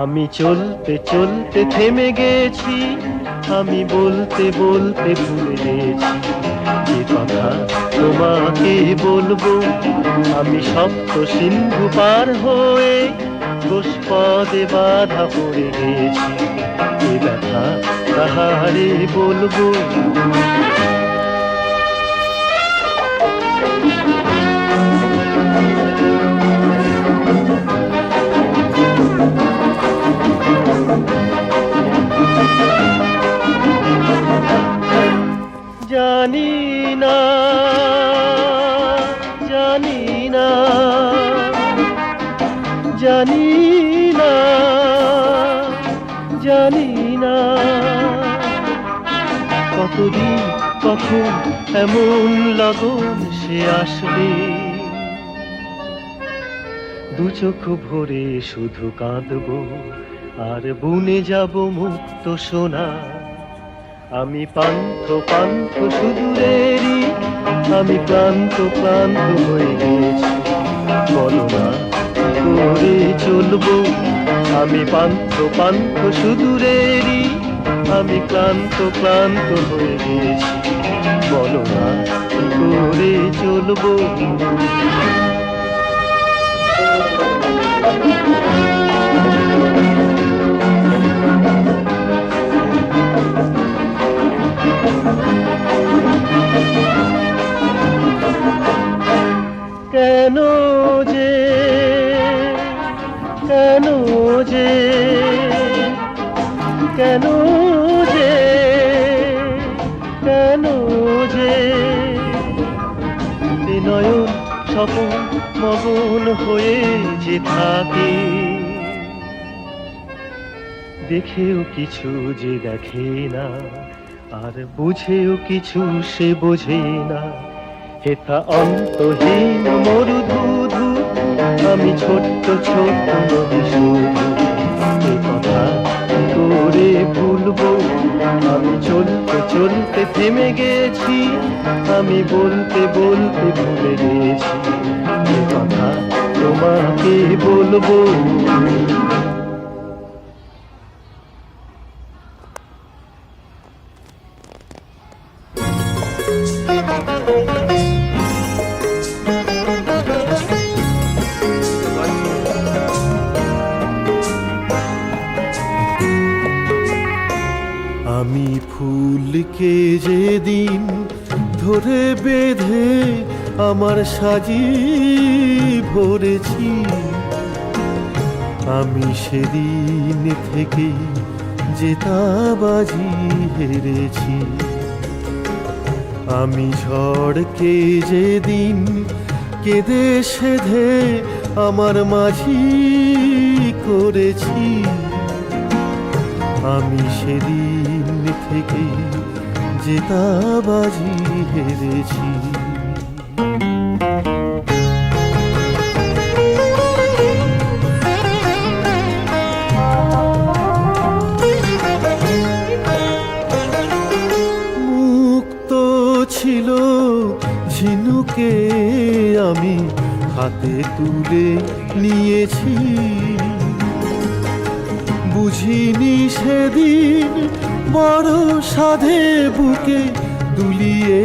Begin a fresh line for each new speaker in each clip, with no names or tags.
আমি চলতে চলতে থেমে গেছি, আমি বলতে বলতে ভুলে গেছি যে কথা তোমাকে বলবো। আমি সপ্ত সিন্ধু পার হয়ে গোষ্পদে বাধা পড়ে গেছি, এ ব্যথা কাহারে বলবো। জানি না, জানি না, জানি না, জানি না কতদিন কখন এমন লগন সে আসবে। দু চোখ ভরে শুধু কাঁদবো আর বুনে যাব মুক্ত সোনা। আমি পান্থ পান্থ সুদূরেরই, আমি ক্লান্ত ক্লান্ত হয়ে গেছি, বলো না করে চলবো। আমি পান্থ পান্থ সুদূরেরই, আমি ক্লান্ত ক্লান্ত হয়ে গেছি, বলো না করে চলবো। কেন যে, কেন যে, কেন যে, কেন যে নয়ন স্বপন মগন হয়ে যে থাকে, দেখেও কিছু যে দেখে না, আর বুঝেও কিছু সে বোঝে না। হেথা অন্তহীন মরুধুধু, আমি ছোট্ট ছোট্ট নদী শুধু, এ কথা করে ভুলবো। আমি চলতে চলতে থেমে গেছি, আমি বলতে বলতে ভুলে গেছি, এ কথা তোমাকে বলবো। আমি ফুলকে যেদিন ধরে বেঁধে আমার সাজি ভরেছি, আমি সেদিন থেকে জেতাবাজি হেরেছি। আমি ঝড়কে যেদিন কেঁদে সেধে আমার মাঝি করেছি, আমি সেদিন থেকে জেতাবাজি হেরেছি। মুক্ত ছিল ঝিনুকে আমি হাতে তুলে নিয়েছি, বুঝিনি সেদিন বড় সাধে বুকে দুলিয়ে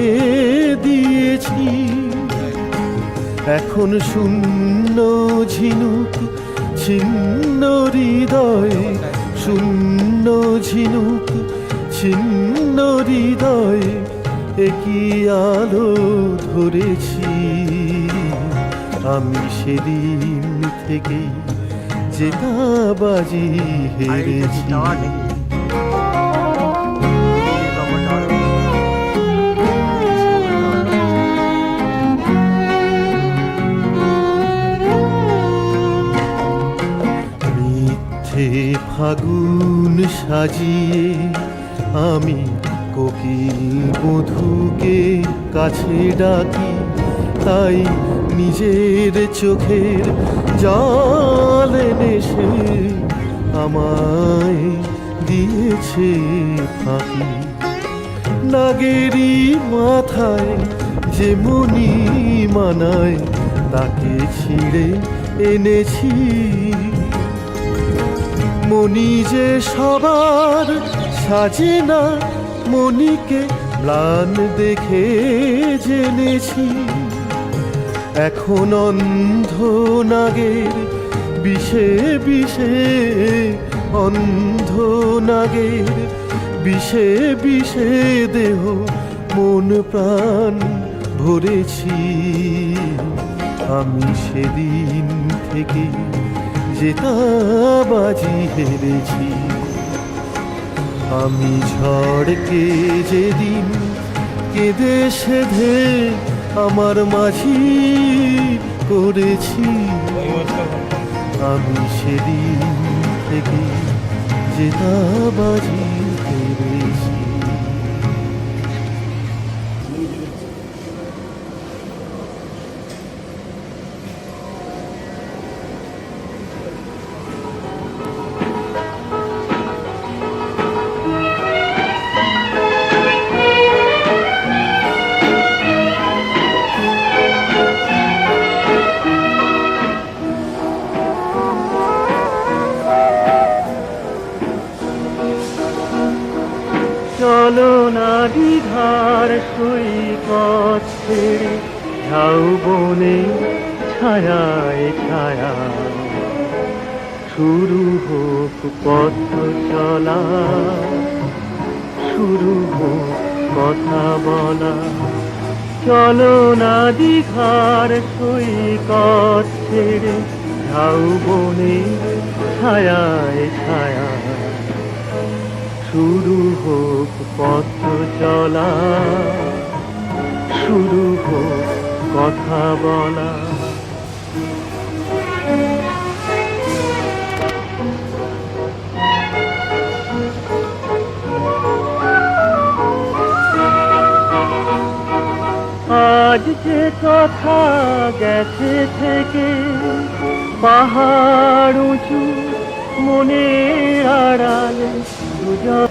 দিয়েছি। এখন শূন্য ঝিনুক ছিন্ন হৃদয়, শূন্য ঝিনুক ছিন্ন হৃদয়, একই আলো ধরেছি। আমি সেদিন থেকে জেতাবাজি হেরেছি। মিথ্যে ফাগুন সাজিয়ে আমি কোকিল বধূকে কাছে ডাকি, তাই নিজের চোখের জল এনে সে আমায় দিয়েছে ফাঁকি। নাগেরি মাথায় যে মনি মানায়, তাকে ছিঁড়ে এনেছি। মনি যে সবার সাজে না, মনিকে ম্লান দেখে জেনেছি। এখন অন্ধ নাগের বিষে বিষে, অন্ধ নাগের বিষে বিষে দেহ মন প্রাণ ভরেছি। আমি সেদিন থেকে জেতাবাজি হেরেছি। আমি ঝড়কে যেদিন কেঁদে সেধে আমার মাঝি করেছি, আমি সেদিন থেকে জেতাবাজি হেরেছি।
চলো না দ্বিধার সৈকত ছেড়ে, ঝাউ বনে ছায়ায় ছায়া। শুরু হোক পথ চলা, শুরু হোক কথা বলা। চলো না দ্বিধার সৈকত ছেড়ে, ঝাউ বনে ছায়ায় ছায়া। শুরু হোক পথ চলা, শুরু হোক কথা বলা। আজ যে কথা গেছে থেকে, পাহাড় উঁচু মনের আড়ালে দুজন